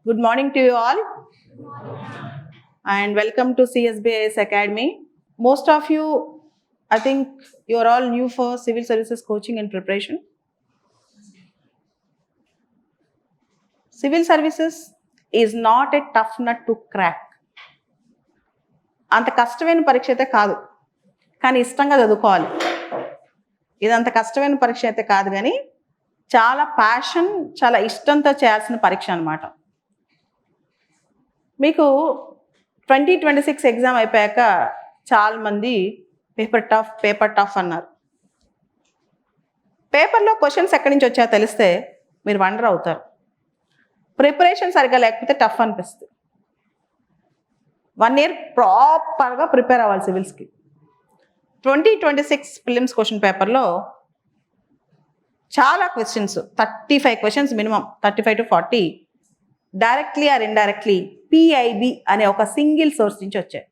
Good morning to you all and welcome to CSBIS Academy. Most of you, I think you are all new for civil services coaching and preparation. Civil services is not a tough nut to crack. అంత కష్టమైన పరీక్ష అయితే కాదు, కానీ ఇష్టంగా చదువుకోవాలి. ఇదంత కష్టమైన పరీక్ష అయితే కాదు, కానీ చాలా ప్యాషన్, చాలా ఇష్టంతో చేయాల్సిన పరీక్ష అన్నమాట. మీకు 2026 ఎగ్జామ్ అయిపోయాక చాలామంది పేపర్ టఫ్ అన్నారు. పేపర్లో క్వశ్చన్స్ ఎక్కడి నుంచి వచ్చాయో తెలిస్తే మీరు వండర్ అవుతారు. ప్రిపరేషన్ సరిగ్గా లేకపోతే టఫ్ అనిపిస్తుంది. 1 year ప్రాపర్గా ప్రిపేర్ అవ్వాలి సివిల్స్కి. 2026 ప్రిలిమ్స్ క్వశ్చన్ పేపర్లో చాలా questions, 35 questions minimum, 35 to 40 directly or indirectly PIB అనే ఒక సింగిల్ సోర్స్ నుంచి వచ్చాయి.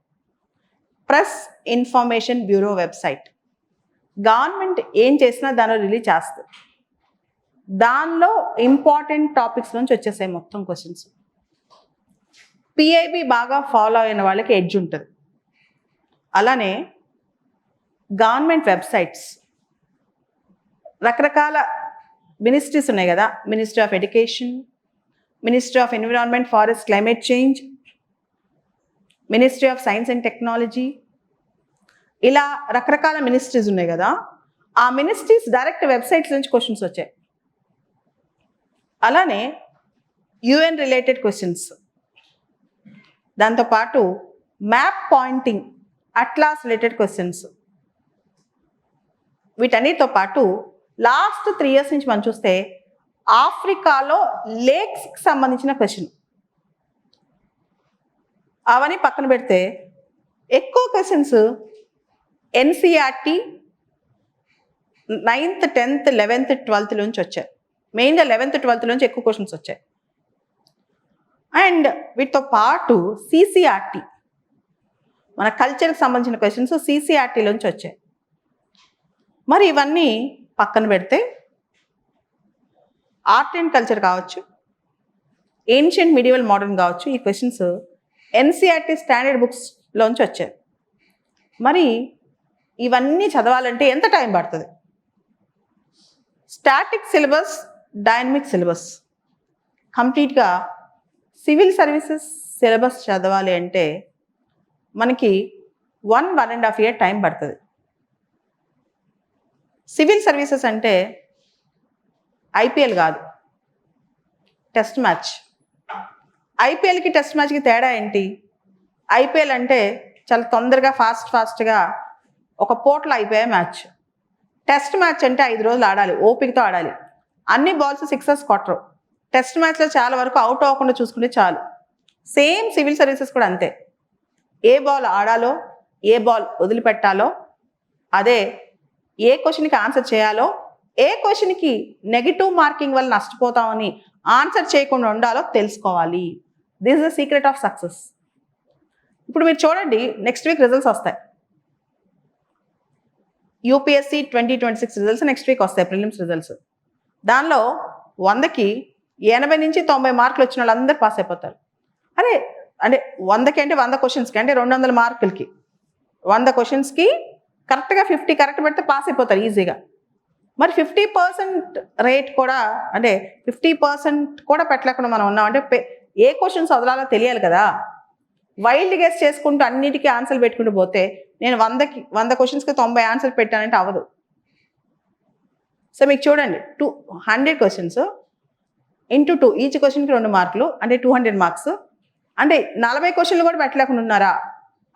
Press information bureau website. Government ఏం చేసినా దానిలో రిలీజ్ చేస్తుంది. దానిలో ఇంపార్టెంట్ టాపిక్స్ నుంచి వచ్చేసాయి మొత్తం క్వశ్చన్స్. పిఐబి బాగా ఫాలో అయిన వాళ్ళకి ఎడ్జ్ ఉంటుంది. అలానే గవర్నమెంట్ వెబ్సైట్స్, రకరకాల మినిస్ట్రీస్ ఉన్నాయి కదా, ministry of education, ministry of environment, forest, climate change, ministry of science and technology, ఇలా రకరకాల మినిస్ట్రీస్ ఉన్నాయి కదా. ఆ మినిస్ట్రీస్ డైరెక్ట్ వెబ్సైట్స్ నుంచి క్వశ్చన్స్ వచ్చాయి. అలానే యుఎన్ రిలేటెడ్ క్వశ్చన్స్, దాంతోపాటు map pointing, atlas related questions. వీటన్నిటితో పాటు లాస్ట్ 3 years నుంచి మనం చూస్తే ఆఫ్రికాలో లేక్స్కి సంబంధించిన క్వశ్చన్, అవన్నీ పక్కన పెడితే ఎక్కువ questions NCERT 9th, 10th, 11th, 12th నుంచి వచ్చాయి. మెయిన్గా 11th, 12th నుంచి ఎక్కువ క్వశ్చన్స్ వచ్చాయి. అండ్ వీటితో పాటు సిసిఆర్టీ, మన కల్చర్కి సంబంధించిన క్వశ్చన్స్ సిసిఆర్టీలోంచి వచ్చాయి. మరి ఇవన్నీ పక్కన పెడితే ఆర్ట్ అండ్ కల్చర్ కావచ్చు, ఏన్షియంట్ మిడివల్ మోడర్న్ కావచ్చు, ఈ క్వశ్చన్స్ ఎన్సిఆర్టీ స్టాండర్డ్ బుక్స్లోంచి వచ్చాయి. మరి ఇవన్నీ చదవాలంటే ఎంత టైం పడుతుంది? స్టాటిక్ సిలబస్, డైనమిక్ సిలబస్, కంప్లీట్గా సివిల్ సర్వీసెస్ సిలబస్ చదవాలి అంటే మనకి 1.5 year టైం పడుతుంది. సివిల్ సర్వీసెస్ అంటే ఐపీఎల్ కాదు, టెస్ట్ మ్యాచ్. ఐపీఎల్కి టెస్ట్ మ్యాచ్కి తేడా ఏంటి? ఐపీఎల్ అంటే చాలా తొందరగా ఫాస్ట్గా ఒక పూటలో అయిపోయే మ్యాచ్. టెస్ట్ మ్యాచ్ అంటే 5 రోజులు ఆడాలి, ఓపికతో ఆడాలి. అన్ని బాల్స్ సిక్సర్స్ కొట్టరు. టెస్ట్ మ్యాచ్లో చాలా వరకు అవుట్ అవ్వకుండా చూసుకుంటే చాలు. సేమ్ సివిల్ సర్వీసెస్ కూడా అంతే. ఏ బాల్ ఆడాలో, ఏ బాల్ వదిలిపెట్టాలో, అదే ఏ క్వశ్చన్కి ఆన్సర్ చేయాలో, ఏ క్వశ్చన్కి నెగిటివ్ మార్కింగ్ వల్ల నష్టపోతామని ఆన్సర్ చేయకుండా ఉండాలో తెలుసుకోవాలి. This is the secret of success. ఇప్పుడు మీరు చూడండి, నెక్స్ట్ వీక్ రిజల్ట్స్ వస్తాయి. యూపీఎస్సీ 2026 రిజల్ట్స్ నెక్స్ట్ వీక్ వస్తాయి, ప్రిలిమ్స్ రిజల్ట్స్. దానిలో 100కి 80 నుంచి 90 మార్కులు వచ్చిన వాళ్ళందరూ పాస్ అయిపోతారు. అంటే 100కి అంటే 100 క్వశ్చన్స్కి అంటే 200 మార్కులకి 100 క్వశ్చన్స్కి కరెక్ట్గా 50 కరెక్ట్ పెడితే పాస్ అయిపోతారు ఈజీగా. మరి 50% రేట్ కూడా, అంటే 50% కూడా పెట్టలేకుండా మనం ఉన్నామంటే ఏ క్వశ్చన్స్ వదలాలో తెలియాలి కదా. వైల్డ్ గెస్ చేసుకుంటూ అన్నిటికీ ఆన్సర్లు పెట్టుకుంటూ పోతే నేను 100 క్వశ్చన్స్కి 90 ఆన్సర్ పెట్టానంటే అవ్వదు. సో మీకు చూడండి, 100 క్వశ్చన్స్ ఇంటూ 2, ఈచ్ క్వశ్చన్కి 2 మార్కులు అంటే 200 మార్క్స్. అంటే 40 క్వశ్చన్లు కూడా పెట్టలేకుండా ఉన్నారా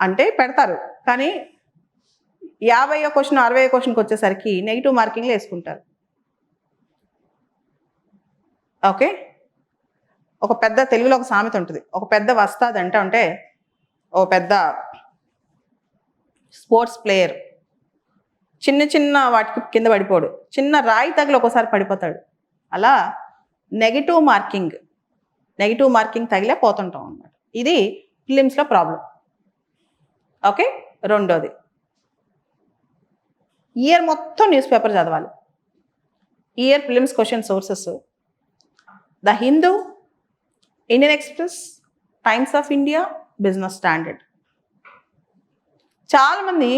అంటే పెడతారు, కానీ 50వ క్వశ్చన్ 60వ క్వశ్చన్కి వచ్చేసరికి నెగిటివ్ మార్కింగ్లు వేసుకుంటారు. ఓకే, ఒక పెద్ద తెలుగులో ఒక సామెత ఉంటుంది, ఒక పెద్ద వస్తాది అంటే ఒక పెద్ద స్పోర్ట్స్ ప్లేయర్ చిన్న వాటికి కింద పడిపోడు, చిన్న రాయి తగిలి ఒకసారి పడిపోతాడు. అలా నెగిటివ్ మార్కింగ్ తగిలే పోతుంటాం అన్నమాట. ఇది ప్రిలిమ్స్లో ప్రాబ్లం. ఓకే, రెండోది ఇయర్ మొత్తం న్యూస్ పేపర్ చదవాలి. Year prelims question sources the Hindu, Indian express, times of India, business standard. చాలామంది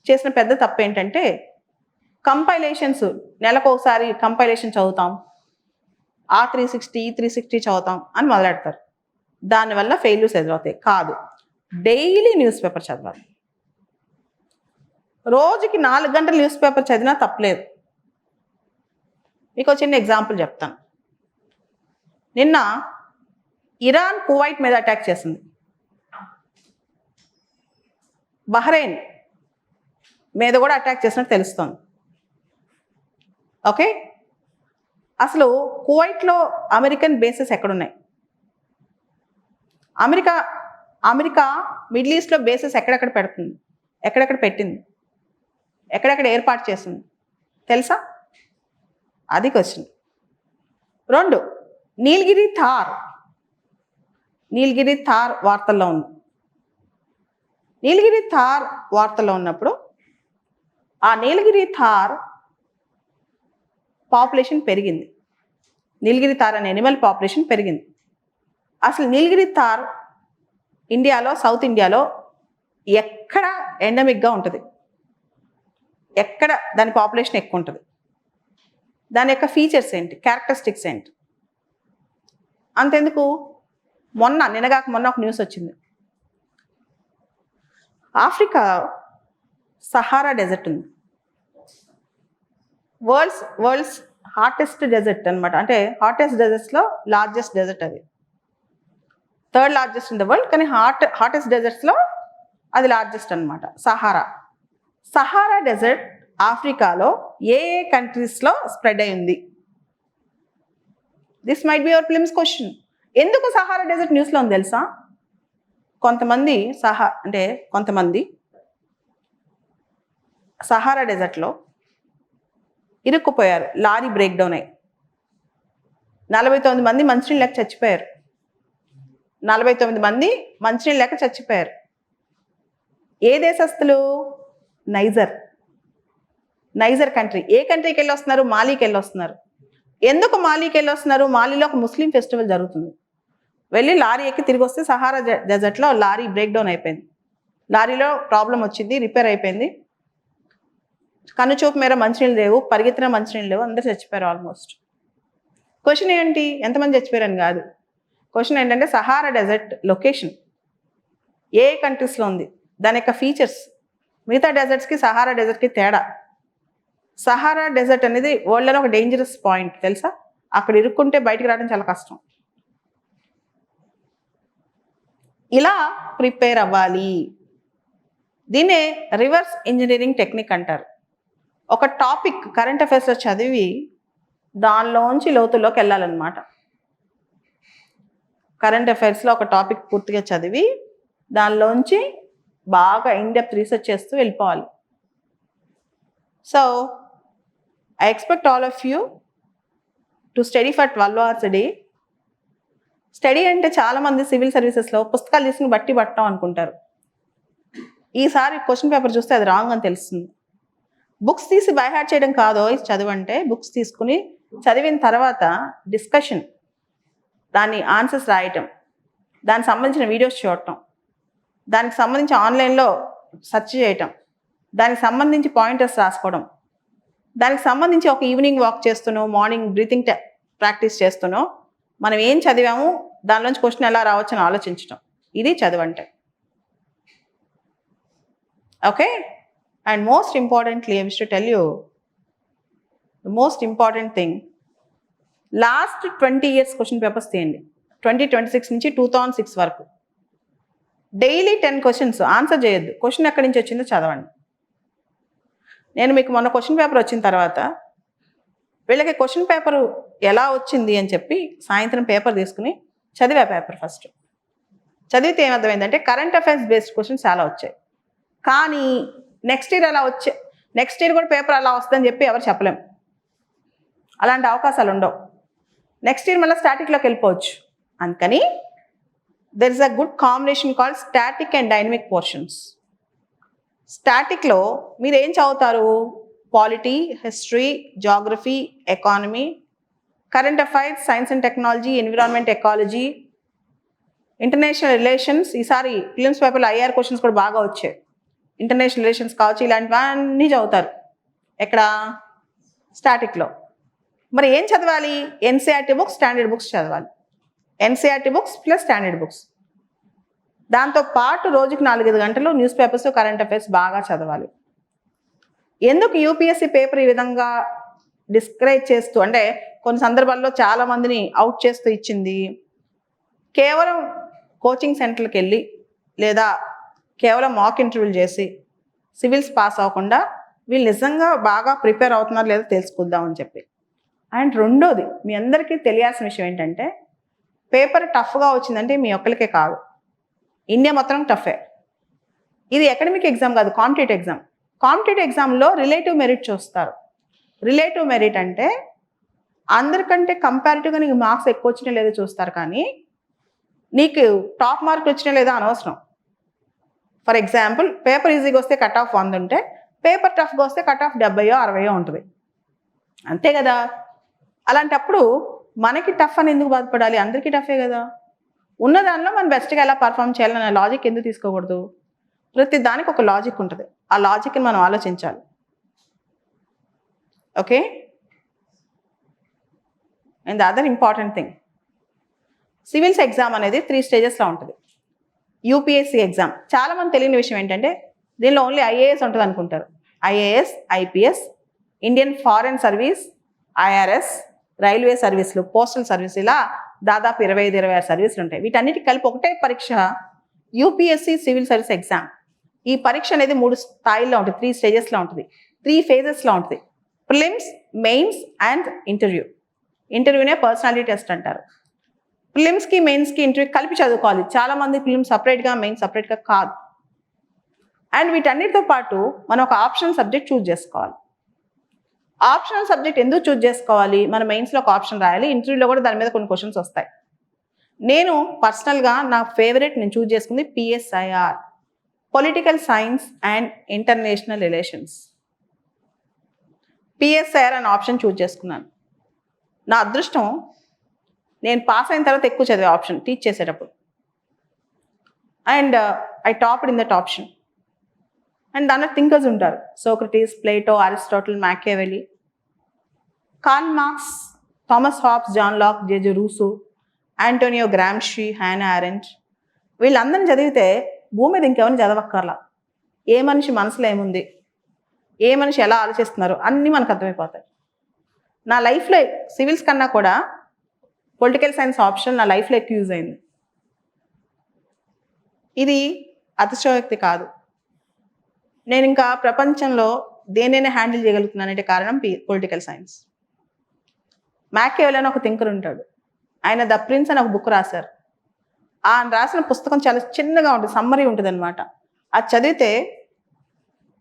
చేసిన పెద్ద తప్పు ఏంటంటే కంపైలేషన్స్, నెలకోసారి కంపైలేషన్ చదువుతాం, ఆ 360 ఈ 360 చదువుతాం అని మొదలెడతారు. దానివల్ల ఫెయిల్యూర్స్ ఎదురవుతాయి. కాదు, డైలీ న్యూస్ పేపర్ చదవాలి. రోజుకి 4 గంటలు న్యూస్ పేపర్ చదివినా తప్పలేదు. మీకు చిన్న ఎగ్జాంపుల్ చెప్తాను. నిన్న ఇరాన్ కువైట్ మీద అటాక్ చేసింది, బహ్రెయిన్ మీద కూడా అటాక్ చేసినట్టు తెలుస్తోంది. ఓకే, అసలు కువైట్లో అమెరికన్ బేసెస్ ఎక్కడున్నాయి? అమెరికా మిడిల్ ఈస్ట్లో బేసెస్ ఎక్కడెక్కడ పెడుతుంది, ఎక్కడెక్కడ పెట్టింది, ఎక్కడెక్కడ ఏర్పాటు చేసింది తెలుసా? అది క్వశ్చన్. 2, నీలగిరి థార్ వార్తల్లో ఉంది. నీలగిరి థార్ వార్తల్లో ఉన్నప్పుడు ఆ నీలగిరి థార్ పాపులేషన్ పెరిగింది. నీలగిరి థార్ అనే ఎనిమల్ పాపులేషన్ పెరిగింది. అసలు నీలగిరి థార్ ఇండియాలో, సౌత్ ఇండియాలో ఎక్కడ ఎండమిక్గా ఉంటుంది, ఎక్కడ దాని పాపులేషన్ ఎక్కువ ఉంటుంది, దాని యొక్క ఫీచర్స్ ఏంటి, క్యారెక్టరిస్టిక్స్ ఏంటి? అంతెందుకు, నిన్నగాక మొన్న ఒక న్యూస్ వచ్చింది. ఆఫ్రికా సహారా డెజర్ట్ ఉంది, వరల్డ్స్ హాటెస్ట్ డెజర్ట్ అనమాట. అంటే హాటెస్ట్ డెజర్ట్స్లో లార్జెస్ట్ డెజర్ట్ అది, 3rd largest in the world, కానీ హాటెస్ట్ డెజర్ట్స్లో అది లార్జెస్ట్ అనమాట. సహారా డెజర్ట్ ఆఫ్రికాలో ఏ కంట్రీస్లో స్ప్రెడ్ అయింది? This might be your prelims question. ఎందుకు సహారా డెజర్ట్ న్యూస్లో ఉంది తెలుసా? కొంతమంది సహారా డెజర్ట్లో ఇరుక్కుపోయారు, లారీ బ్రేక్ డౌన్ అయ్యి 49 మంది మంచినీళ్ళు లేక చచ్చిపోయారు. 49 మంది మంచినీళ్ళు లేక చచ్చిపోయారు. ఏ దేశస్తులు? Niger country. ఏ కంట్రీకి వెళ్ళి వస్తున్నారు? మాలీకి వెళ్ళి వస్తున్నారు. ఎందుకు మాలీకి వెళ్ళి వస్తున్నారు? మాలీలో ఒక ముస్లిం ఫెస్టివల్ జరుగుతుంది. వెళ్ళి లారీ ఎక్కి తిరిగి వస్తే సహారా డెజర్ట్లో లారీ బ్రేక్ డౌన్ అయిపోయింది. లారీలో ప్రాబ్లం వచ్చింది, రిపేర్ అయిపోయింది. కనుచూపు మేర మంచినీళ్ళు లేవు, పరిగెత్తిన మంచినీళ్ళు లేవు, అందరూ చచ్చిపోయారు ఆల్మోస్ట్. క్వశ్చన్ ఏంటి? ఎంతమంది చచ్చిపోయారని కాదు, క్వశ్చన్ ఏంటంటే సహారా డెజర్ట్ లొకేషన్ ఏ కంట్రీస్లో ఉంది, దాని యొక్క ఫీచర్స్. మిగతా డెజర్ట్స్కి సహారా డెజర్ట్కి తేడా. సహారా డెజర్ట్ అనేది వరల్డ్లో ఒక డేంజరస్ పాయింట్ తెలుసా? అక్కడ ఇరుక్కుంటే బయటికి రావడం చాలా కష్టం. ఇలా ప్రిపేర్ అవ్వాలి. దీన్నే రివర్స్ ఇంజనీరింగ్ టెక్నిక్ అంటారు. ఒక టాపిక్ కరెంట్ అఫైర్స్లో చదివి దానిలోంచి లోతుల్లోకి వెళ్ళాలన్నమాట. కరెంట్ అఫైర్స్లో ఒక టాపిక్ పూర్తిగా చదివి దానిలోంచి బాగా ఇన్డెప్త్ రీసెర్చ్ చేస్తూ వెళ్ళిపోవాలి. So I expect all of you to study for 12 hours a day. Study అంటే చాలామంది సివిల్ సర్వీసెస్లో పుస్తకాలు తీసుకుని బట్టి పట్టడం అనుకుంటారు. ఈసారి క్వశ్చన్ పేపర్ చూస్తే అది రాంగ్ అని తెలుస్తుంది. బుక్స్ తీసి బై హార్ట్ చేయడం కాదో చదవంటే, బుక్స్ తీసుకుని చదివిన తర్వాత డిస్కషన్, దాని ఆన్సర్స్ రాయటం, దానికి సంబంధించిన వీడియోస్ చూడటం, దానికి సంబంధించి ఆన్లైన్లో సెర్చ్ చేయటం, దానికి సంబంధించి పాయింటర్స్ రాసుకోవడం, దానికి సంబంధించి ఒక ఈవినింగ్ వాక్ చేస్తున్నాం, మార్నింగ్ బ్రీతింగ్ ప్రాక్టీస్ చేస్తున్నాం, మనం ఏం చదివాము దానిలోంచి క్వశ్చన్ ఎలా రావచ్చు అని ఆలోచించటం, ఇది చదవంటే. Okay, and most importantly I wish to tell you the most important thing, last 20 years question papers తీయండి. 2026 నుంచి 2006 వరకు డైలీ 10 questions ఆన్సర్ చేయొద్దు. క్వశ్చన్ ఎక్కడి నుంచి వచ్చిందో చదవండి. నేను మీకు మొన్న క్వశ్చన్ పేపర్ వచ్చిన తర్వాత వీళ్ళకి క్వశ్చన్ పేపర్ ఎలా వచ్చింది అని చెప్పి సాయంత్రం పేపర్ తీసుకుని చదివా. పేపర్ ఫస్ట్ చదివితే ఏమర్థమైందంటే కరెంట్ అఫైర్స్ బేస్డ్ క్వశ్చన్స్ చాలా వచ్చాయి. కానీ నెక్స్ట్ ఇయర్ కూడా పేపర్ అలా వస్తుందని చెప్పి ఎవరు చెప్పలేం. అలాంటి అవకాశాలు ఉండవు. నెక్స్ట్ ఇయర్ మళ్ళీ స్టాటిక్లోకి వెళ్ళిపోవచ్చు. అందుకని there is a good combination called static and dynamic portions. స్టాటిక్లో మీరు ఏం చదువుతారు? Polity, history, geography, economy, current affairs, science and technology, environment, ecology, international relations ఈసారి ప్రిలిమ్స్ పేపర్లో ఐఆర్ క్వశ్చన్స్ కూడా బాగా వచ్చాయి. ఇంటర్నేషనల్ రిలేషన్స్ కావచ్చు, ఇలాంటివన్నీ చదువుతారు. ఎక్కడ? స్టాటిక్లో. మరి ఏం చదవాలి? ఎన్సీఆర్టీ బుక్స్, స్టాండర్డ్ బుక్స్ చదవాలి. NCERT books plus standard books. దాంతో పాటు రోజుకి 4-5 గంటలు న్యూస్ పేపర్స్, కరెంట్ అఫైర్స్ బాగా చదవాలి. ఎందుకు యూపీఎస్సీ పేపర్ ఈ విధంగా డిస్కరేజ్ చేస్తూ, అంటే కొన్ని సందర్భాల్లో చాలా మందిని అవుట్ చేస్తూ ఇచ్చింది, కేవలం కోచింగ్ సెంటర్కి వెళ్ళి లేదా కేవలం మాక్ ఇంటర్వ్యూలు చేసి సివిల్స్ పాస్ అవ్వకుండా వీళ్ళు నిజంగా బాగా ప్రిపేర్ అవుతున్నారు లేదో తెలుసుకుందామని చెప్పి. అండ్ రెండోది, మీ అందరికీ తెలియాల్సిన విషయం ఏంటంటే, పేపర్ టఫ్గా వచ్చిందంటే మీ ఒక్కరికే కాదు, ఇండియా మొత్తం టఫే. ఇది అకాడమిక్ ఎగ్జామ్ కాదు, కాంపిటేటివ్ ఎగ్జామ్. కాంపిటేటివ్ ఎగ్జామ్లో రిలేటివ్ మెరిట్ చూస్తారు. రిలేటివ్ మెరిట్ అంటే అందరికంటే కంపారిటివ్గా నీకు మార్క్స్ ఎక్కువ వచ్చినా లేదో చూస్తారు, కానీ నీకు టాప్ మార్కులు వచ్చినా లేదా అనవసరం. ఫర్ ఎగ్జాంపుల్, పేపర్ ఈజీగా వస్తే కట్ ఆఫ్ 100 ఉంటే, పేపర్ టఫ్గా వస్తే కట్ ఆఫ్ 70-60 ఉంటుంది, అంతే కదా. అలాంటప్పుడు మనకి టఫ్ అని ఎందుకు బాధపడాలి? అందరికీ టఫే కదా. ఉన్న దానిలో మనం బెస్ట్గా ఎలా పర్ఫామ్ చేయాలన్న లాజిక్ ఎందుకు తీసుకోకూడదు? ప్రతి దానికి ఒక లాజిక్ ఉంటుంది, ఆ లాజిక్ని మనం ఆలోచించాలి. Okay. And the other important thing, civils exam అనేది 3 స్టేజెస్లో ఉంటుంది. యూపీఎస్సీ ఎగ్జామ్ చాలామంది తెలియని విషయం ఏంటంటే, దీనిలో ఓన్లీ ఐఏఎస్ ఉంటుంది అనుకుంటారు. IAS, IPS, Indian foreign service, IRS, railway సర్వీసులు, పోస్టల్ సర్వీస్, ఇలా దాదాపు 25-26 సర్వీసులు ఉంటాయి. వీటన్నిటికి కలిపి ఒకటే పరీక్ష యూపీఎస్సీ సివిల్ సర్వీస్ ఎగ్జామ్. ఈ పరీక్ష అనేది 3 స్థాయిల్లో ఉంటుంది, 3 స్టేజెస్లో ఉంటుంది, 3 ఫేజెస్లో ఉంటుంది. Prelims, mains and interview. ఇంటర్వ్యూనే పర్సనాలిటీ టెస్ట్ అంటారు. ప్రిలిమ్స్కి, మెయిన్స్కి, ఇంటర్వ్యూ కలిపి చదువుకోవాలి. చాలామంది ప్రిలిమ్స్ సపరేట్గా, మెయిన్స్ సపరేట్గా కాదు. అండ్ వీటన్నిటితో పాటు మనం ఒక ఆప్షనల్ సబ్జెక్ట్ చూజ్ చేసుకోవాలి. ఆప్షనల్ సబ్జెక్ట్ ఎందుకు చూజ్ చేసుకోవాలి? మన మెయిన్స్లో ఒక ఆప్షన్ రాయాలి, ఇంటర్వ్యూలో కూడా దాని మీద కొన్ని క్వశ్చన్స్ వస్తాయి. నేను పర్సనల్గా నా ఫేవరెట్ నేను చూజ్ చేసుకుంది PSIR, political science and international relations. PSIR అనే ఆప్షన్ చూజ్ చేసుకున్నాను. నా అదృష్టం, నేను పాస్ అయిన తర్వాత ఎక్కువ చదివే ఆప్షన్ టీచ్ చేసేటప్పుడు. And I topped in that option. And దాంట్లో థింకర్స్ ఉంటారు, Socrates, Plato, Aristotle, Machiavelli, Karl Marx, Thomas Hobbes, John Locke, JJ Rousseau, Antonio Gramsci, Hannah Arendt. వీళ్ళందరిని చదివితే భూమి మీద ఇంకెవరిని చదవక్కర్లా. ఏ మనిషి మనసులో ఏముంది, ఏ మనిషి ఎలా ఆలోచిస్తున్నారు అన్నీ మనకు అర్థమైపోతాయి. నా లైఫ్లో సివిల్స్ కన్నా కూడా పొలిటికల్ సైన్స్ ఆప్షన్ నా లైఫ్లో ఎక్కువ యూజ్ అయింది. ఇది అతిశయోక్తి కాదు. నేను ఇంకా ప్రపంచంలో దేనైనా హ్యాండిల్ చేయగలుగుతున్నానంటే కారణం పొలిటికల్ సైన్స్. మ్యాకియావెల్లి అని ఒక థింకర్ ఉంటాడు, ఆయన ద ప్రిన్స్ అని ఒక బుక్ రాశారు. ఆయన రాసిన పుస్తకం చాలా చిన్నగా ఉంటుంది, సమ్మరీ ఉంటుంది అనమాట. అది చదివితే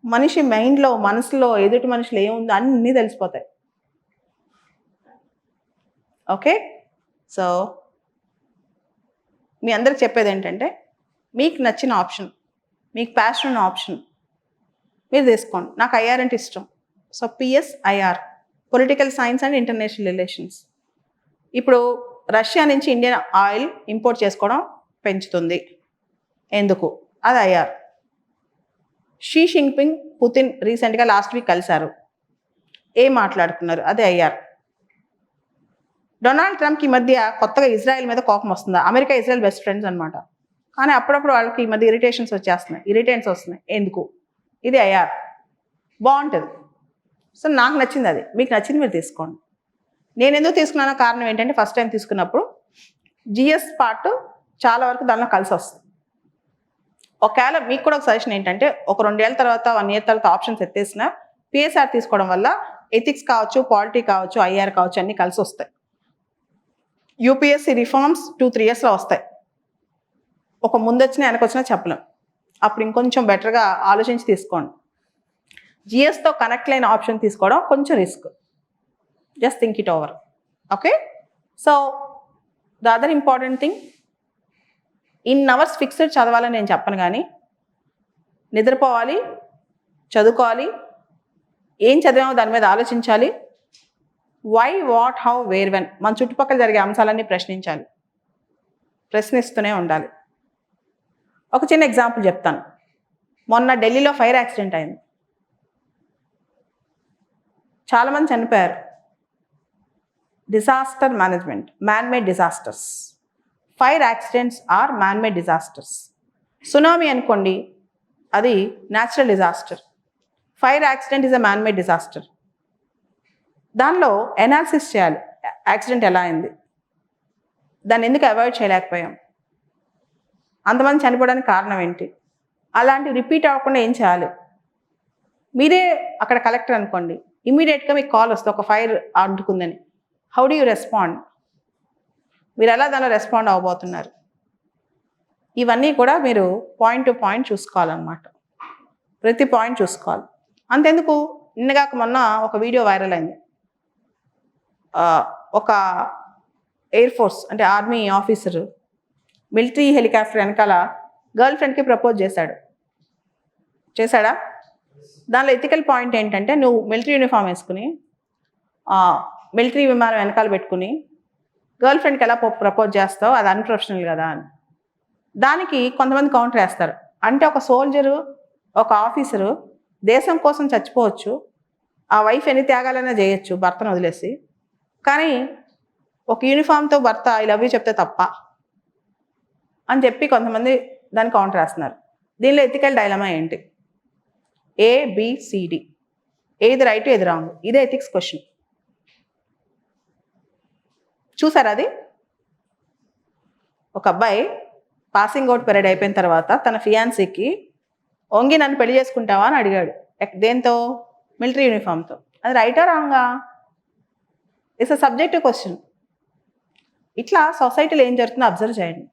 మనిషి మైండ్లో, మనసులో, ఎదుటి మనుషులు ఏముందో అన్నీ తెలిసిపోతాయి. ఓకే. సో మీ అందరికి చెప్పేది ఏంటంటే, మీకు నచ్చిన ఆప్షన్, మీకు ప్యాషన్ ఉన్న ఆప్షన్ మీరు తీసుకోండి. నాకు ఐఆర్ అంటే ఇష్టం, so PSIR, political science and international relations. ఇప్పుడు రష్యా నుంచి ఇండియన్ ఆయిల్ ఇంపోర్ట్ చేసుకోవడం పెంచుతుంది, ఎందుకు? అది ఐఆర్. షీ జిన్పింగ్, పుతిన్ రీసెంట్గా లాస్ట్ వీక్ కలిశారు, ఏం మాట్లాడుతున్నారు? అది ఐఆర్. డొనాల్డ్ ట్రంప్కి ఈ మధ్య కొత్తగా ఇజ్రాయెల్ మీద కోపం వస్తుంది. అమెరికా, ఇజ్రాయెల్ బెస్ట్ ఫ్రెండ్స్ అనమాట, కానీ అప్పుడప్పుడు వాళ్ళకి ఈ మధ్య ఇరిటేషన్స్ వస్తున్నాయి, ఎందుకు? ఇది ఐఆర్. బాగుంటుంది. సో నాకు నచ్చింది అది, మీకు నచ్చింది మీరు తీసుకోండి. నేను ఎందుకు తీసుకున్నానో కారణం ఏంటంటే, ఫస్ట్ టైం తీసుకున్నప్పుడు జిఎస్ పార్ట్ చాలా వరకు దానిలో కలిసి వస్తుంది. ఒకవేళ మీకు కూడా ఒక సజెషన్ ఏంటంటే, ఒక 2 ఏళ్ళ తర్వాత, 1 ఇయర్ తర్వాత ఆప్షన్స్ ఎత్తేసిన పిఎస్ఆర్ తీసుకోవడం వల్ల ఎథిక్స్ కావచ్చు, పాలిటీ కావచ్చు, ఐఆర్ కావచ్చు, అన్నీ కలిసి వస్తాయి. యూపీఎస్సీ రిఫార్మ్స్ 2-3 ఇయర్స్లో వస్తాయి. ఒక ముందు వచ్చినా వెనక వచ్చినా చెప్పలేం. అప్పుడు ఇంకొంచెం బెటర్గా ఆలోచించి తీసుకోండి. జిఎస్తో కనెక్ట్ అయిన ఆప్షన్ తీసుకోవడం కొంచెం risk. Just think it over. Okay. So the other important thing, in hours fixed చదవాలని నేను చెప్పను, కానీ నిద్రపోవాలి, చదువుకోవాలి, ఏం చదివామో దాని మీద ఆలోచించాలి. Why, what, how, where, when, మన చుట్టుపక్కల జరిగే అంశాలన్నీ ప్రశ్నించాలి. ప్రశ్నిస్తూనే ఉండాలి. ఒక చిన్న ఎగ్జాంపుల్ చెప్తాను. మొన్న ఢిల్లీలో ఫైర్ యాక్సిడెంట్ అయింది. చాలామంది చనిపోయారు. Disaster management, man made disasters. Fire accidents are man made disasters. Tsunami అనుకోండి, అది natural disaster. Fire accident is a man made disaster. దానిలో ఎనాలిసిస్ చేయాలి. యాక్సిడెంట్ ఎలా అయింది, దాన్ని ఎందుకు అవాయిడ్ చేయలేకపోయాం, అంతమంది చనిపోవడానికి కారణం ఏంటి, అలాంటివి రిపీట్ అవ్వకుండా ఏం చేయాలి. మీరే అక్కడ కలెక్టర్ అనుకోండి, ఇమీడియట్గా మీకు కాల్ వస్తుంది ఒక ఫైర్ అంటుకుందని. How do you respond? మీరు ఎలా దానిలో రెస్పాండ్ అవ్వబోతున్నారు? ఇవన్నీ కూడా మీరు పాయింట్ టు పాయింట్ చూసుకోవాలన్నమాట. ప్రతి పాయింట్ చూసుకోవాలి. అంతెందుకు, నిన్నగాక మొన్న ఒక వీడియో వైరల్ అయింది. ఒక ఎయిర్ ఫోర్స్ అంటే ఆర్మీ ఆఫీసరు మిలిటరీ హెలికాప్టర్ వెనకాల గర్ల్ ఫ్రెండ్కి ప్రపోజ్ చేశాడా? దానిలో ఎథికల్ పాయింట్ ఏంటంటే, నువ్వు మిలిటరీ యూనిఫామ్ వేసుకుని మిలిటరీ విమానం వెనకాల పెట్టుకుని గర్ల్ ఫ్రెండ్కి ఎలా ప్రపోజ్ చేస్తావు, అది అన్ప్రొఫెషనల్ కదా అని. దానికి కొంతమంది కౌంటర్ వేస్తారు. అంటే ఒక సోల్జరు, ఒక ఆఫీసరు దేశం కోసం చచ్చిపోవచ్చు, ఆ వైఫ్ ఎన్ని త్యాగాలైనా చేయొచ్చు భర్తను వదిలేసి, కానీ ఒక యూనిఫామ్తో భర్త ఐ లవ్ యూ చెప్తే తప్ప అని చెప్పి కొంతమంది దాన్ని కౌంటర్ వేస్తున్నారు. దీనిలో ఎథికల్ డైలమా ఏంటి? ABCD, ఏది రైట్ ఏది రాంగ్, ఇదే ఎథిక్స్ క్వశ్చన్. చూసారా? అది ఒక అబ్బాయి పాసింగ్ అవుట్ పరేడ్ అయిపోయిన తర్వాత తన ఫియాన్సీకి వంగి నన్ను పెళ్లి చేసుకుంటావా అని అడిగాడు. దేంతో? మిలిటరీ యూనిఫామ్తో. అది రైటా రాంగా? It's a subjective question. ఇట్లా సొసైటీలో ఏం జరుగుతుందో అబ్జర్వ్ చేయండి.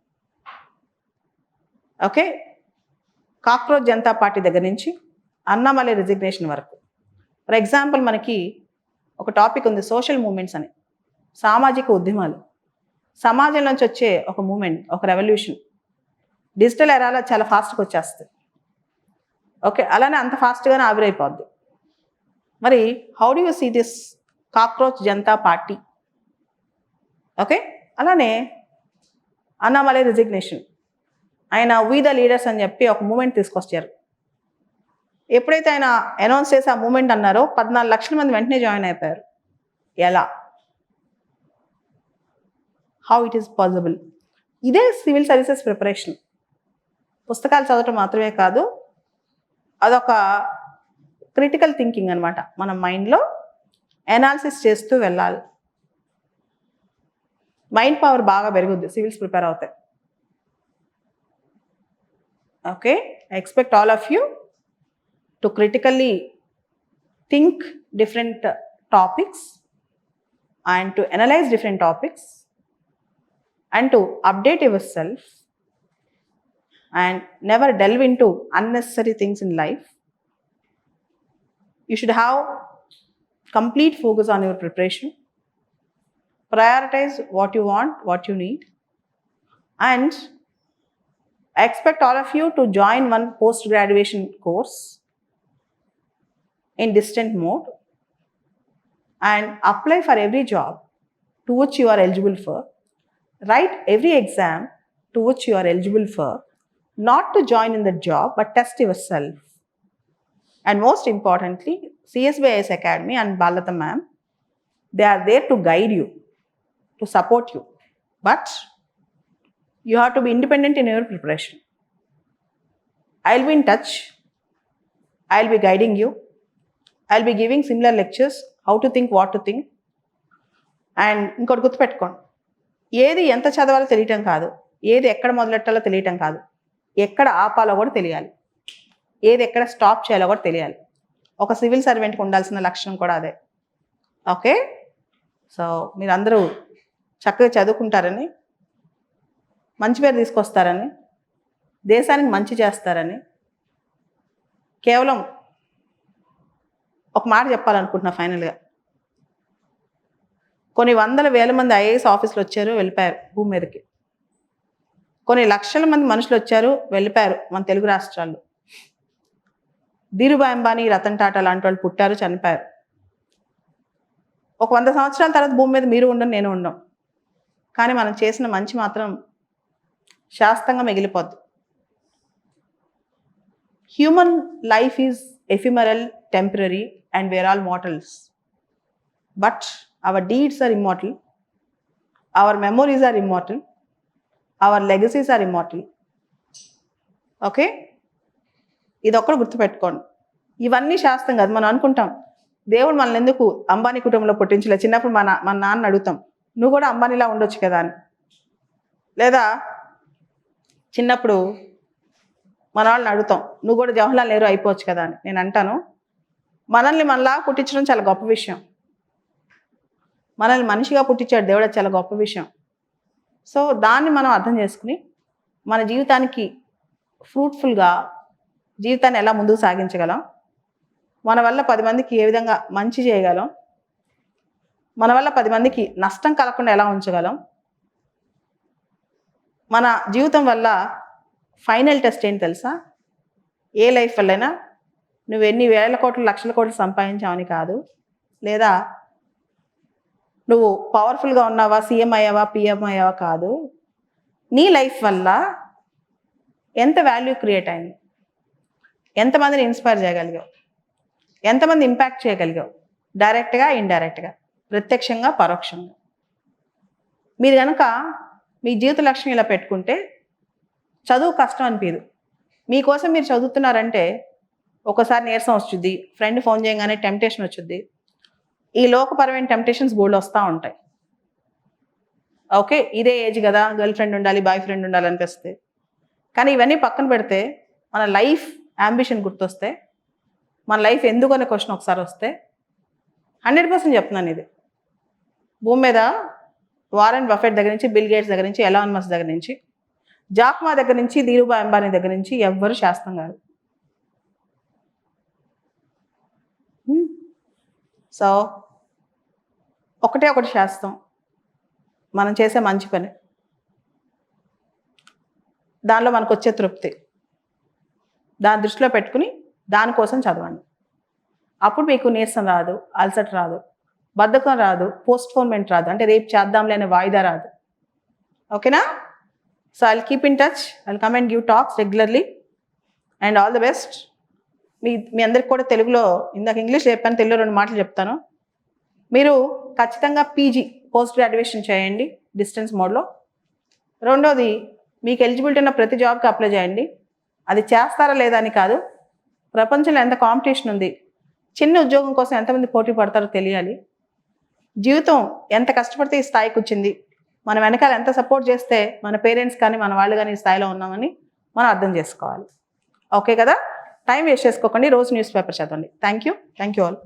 ఓకే, కాక్రోచ్ జనతా పార్టీ దగ్గర నుంచి అన్నామలై రిజిగ్నేషన్ వరకు. ఫర్ ఎగ్జాంపుల్, మనకి ఒక టాపిక్ ఉంది సోషల్ మూమెంట్స్ అని, సామాజిక ఉద్యమాలు. సమాజం నుంచి వచ్చే ఒక మూమెంట్, ఒక రెవల్యూషన్ డిజిటల్ ఎరాలో చాలా ఫాస్ట్గా వచ్చేస్తుంది. ఓకే, అలానే అంత ఫాస్ట్గానే ఆవిరైపోద్ది. మరి how do you see this cockroach Janata party? Okay, అలానే అన్నామలై రిజిగ్నేషన్, ఆయన వీ ద లీడర్స్ అని చెప్పి ఒక మూమెంట్ తీసుకొచ్చారు. ఎప్పుడైతే ఆయన అనౌన్స్ చేసి ఆ మూమెంట్ అన్నారో 14 లక్షల మంది వెంటనే జాయిన్ అయిపోయారు. ఎలా? How it is possible? ఇదే సివిల్ సర్వీసెస్ ప్రిపరేషన్. పుస్తకాలు చదవటం మాత్రమే కాదు, అదొక క్రిటికల్ థింకింగ్ అనమాట. మన మైండ్లో ఎనాలిసిస్ చేస్తూ వెళ్ళాలి. మైండ్ పవర్ బాగా పెరుగుద్ది సివిల్స్ ప్రిపేర్ అవుతాయి. Okay, I expect all of you to critically think different topics and to analyze different topics and to update yourself and never delve into unnecessary things in life. You should have complete focus on your preparation. Prioritize what you want, what you need, and I expect all of you to join one post-graduation course in distant mode and apply for every job to which you are eligible for. Write every exam to which you are eligible for, not to join in the job but test yourself. And most importantly, CSBIS Academy and Balata ma'am, they are there to guide you, to support you, but you have to be independent in your preparation. I'll be in touch, I'll be guiding you, I'll be giving similar lectures, how to think, what to think. And ఇంకోటి గుర్తుపెట్టుకోండి, ఏది ఎంత చదవాలో తెలియటం కాదు, ఏది ఎక్కడ మొదలెట్టాలో తెలియటం కాదు, ఎక్కడ ఆపాలో కూడా తెలియాలి, ఏది ఎక్కడ స్టాప్ చేయాలో కూడా తెలియాలి. ఒక సివిల్ సర్వెంట్కి ఉండాల్సిన లక్షణం కూడా అదే. ఓకే, సో మీరందరూ చక్కగా చదువుకుంటారని, మంచి పేరు తీసుకొస్తారని, దేశానికి మంచి చేస్తారని, కేవలం ఒక మాట చెప్పాలనుకుంటున్నా ఫైనల్గా. కొన్ని వందల వేల మంది ఐఏఎస్ ఆఫీసులు వచ్చారు, వెళ్ళిపోయారు భూమి మీదకి. కొన్ని లక్షల మంది మనుషులు వచ్చారు, వెళ్ళిపోయారు మన తెలుగు రాష్ట్రాల్లో. ధీరుభాయ్ అంబానీ, రతన్ టాటా లాంటి వాళ్ళు పుట్టారు, చనిపోయారు. ఒక 100 సంవత్సరాల తర్వాత భూమి మీద మీరు ఉండను, నేను ఉండం, కానీ మనం చేసిన మంచి మాత్రం శాస్త్రంగా మిగిలిపోద్ది. Human life is ephemeral, temporary and we're all mortals. But our deeds are immortal, our memories are immortal, our legacies are immortal. Okay, ఇది ఒక్కటి గుర్తుపెట్టుకోండి. ఇవన్నీ శాస్త్రం కాదు. మనం అనుకుంటాం దేవుడు మనల్ని ఎందుకు అంబానీ కుటుంబంలో పుట్టించలే. చిన్నప్పుడు మన నాన్న అడుగుతాం, నువ్వు కూడా అంబానీలా ఉండొచ్చు కదా అని. లేదా చిన్నప్పుడు మన వాళ్ళని అడుగుతాం, నువ్వు కూడా జవహర్లాల్ నెహ్రూ అయిపోవచ్చు కదా అని. నేను అంటాను, మనల్ని మనలా పుట్టించడం చాలా గొప్ప విషయం. మనల్ని మనిషిగా పుట్టించాడు దేవుడు, చాలా గొప్ప విషయం. సో దాన్ని మనం అర్థం చేసుకుని మన జీవితానికి ఫ్రూట్ఫుల్గా జీవితాన్ని ఎలా ముందుకు సాగించగలం, మన వల్ల 10 మందికి ఏ విధంగా మంచి చేయగలం, మన వల్ల 10 మందికి నష్టం కలగకుండా ఎలా ఉంచగలం, మన జీవితం వల్ల ఫైనల్ టెస్ట్ ఏంటి తెలుసా? ఏ లైఫ్ వల్లైనా నువ్వు ఎన్ని వేల కోట్లు లక్షల కోట్లు సంపాదించావని కాదు, లేదా నువ్వు పవర్ఫుల్గా ఉన్నావా, సీఎం అయ్యావా, పిఎం అయ్యావా కాదు. నీ లైఫ్ వల్ల ఎంత వాల్యూ క్రియేట్ అయింది, ఎంతమందిని ఇన్స్పైర్ చేయగలిగావు, ఎంతమంది ఇంపాక్ట్ చేయగలిగావు, డైరెక్ట్గా, ఇండైరెక్ట్గా, ప్రత్యక్షంగా, పరోక్షంగా. మీరు కనుక మీ జీవిత లక్ష్యం ఇలా పెట్టుకుంటే చదువు కష్టం అనిపించదు. మీకోసం మీరు చదువుతున్నారంటే ఒకసారి నీరసం వస్తుంది, ఫ్రెండ్ ఫోన్ చేయగానే టెంప్టేషన్ వచ్చుద్ది, ఈ లోకపరమైన టెంప్టేషన్స్ బోల్డ్ వస్తూ ఉంటాయి. ఓకే, ఇదే ఏజ్ కదా, గర్ల్ ఫ్రెండ్ ఉండాలి, బాయ్ ఫ్రెండ్ ఉండాలి అనిపిస్తే. కానీ ఇవన్నీ పక్కన పెడితే మన లైఫ్ అంబిషన్ గుర్తొస్తే, మన లైఫ్ ఎందుకు అనే క్వశ్చన్ ఒకసారి వస్తే 100% చెప్తున్నాను, ఇది భూమి మీద వారెన్ బఫెట్ దగ్గర నుంచి, బిల్ గేట్స్ దగ్గర నుంచి, ఎలాన్ మస్క్ దగ్గర నుంచి, జాక్మా దగ్గర నుంచి, ధీరుభాయ్ అంబానీ దగ్గర నుంచి ఎవ్వరు శాస్త్రం కాదు. సో ఒకటి శాస్త్రం, మనం చేసే మంచి పని, దానిలో మనకు వచ్చే తృప్తి, దాని దృష్టిలో పెట్టుకుని దానికోసం చదవండి. అప్పుడు మీకు నీరసం రాదు, అలసట రాదు, బద్ధకం రాదు, పోస్ట్పోన్మెంట్ రాదు, అంటే రేపు చేద్దాంలే అనే వాయిదా రాదు. ఓకేనా? So I'll keep in touch, I'll come and give talks regularly and all the best. మీ అందరికి కూడా తెలుగులో, ఇందాక ఇంగ్లీష్ చెప్పాను, తెలుగులో 2 మాటలు చెప్తాను. మీరు ఖచ్చితంగా పీజీ పోస్ట్ గ్రాడ్యుయేషన్ చేయండి డిస్టెన్స్ మోడ్లో. రెండోది, మీకు ఎలిజిబిలిటీ ఉన్న ప్రతి జాబ్కి అప్లై చేయండి. అది చేస్తారా లేదా అని కాదు, ప్రపంచంలో ఎంత కాంపిటీషన్ ఉంది, చిన్న ఉద్యోగం కోసం ఎంతమంది పోటీ పడతారో తెలియాలి. జీవితం ఎంత కష్టపడితే ఈ స్థాయికి వచ్చింది, మన వెనకాల ఎంత సపోర్ట్ చేస్తే మన పేరెంట్స్ కానీ మన వాళ్ళు కానీ ఈ స్థాయిలో ఉన్నామని మనం అర్థం చేసుకోవాలి. ఓకే కదా? టైం వేస్ట్ చేసుకోకండి, రోజు న్యూస్ పేపర్ చదవండి. Thank you all.